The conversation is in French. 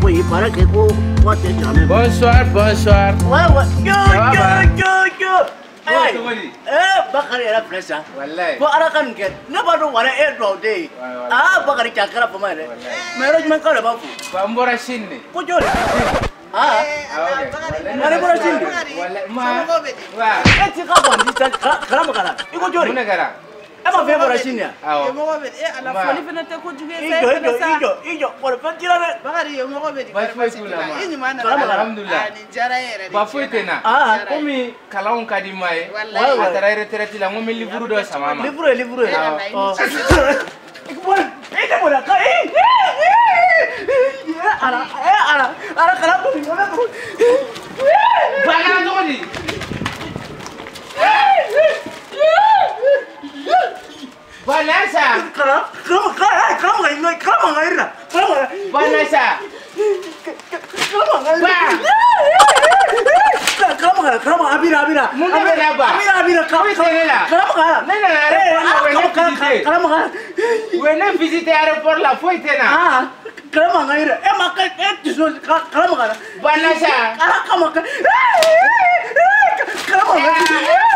Il paraît que vous jamais. Bonsoir, bonsoir. Ouais. Yo. Bakari est la presse. Wallahi. Pour Arakan, ne pas nous voir un day. Ah, Bakari Chakra pour moi. Mais je m'en colle pas. Bambora Chine. Pourquoi? Ah, allez pour la Chine. Tu vas Karamagara. Il faut jouer. Elle m'a fait pour la Chine. Ah, Ijo, pour le petit là. ah, komi kalon kadimai. Atara retraite la ngomi livre do sama mama. Livre. Ara kalam tu ni. Bana doni. Vanessa. Kalam ngaira. Vanessa. Kalam abira. When visiter aéroport la foi tena. Ah, kalam ngaira. Tu so kalam ngaira. Vanessa. Kalam ngaira.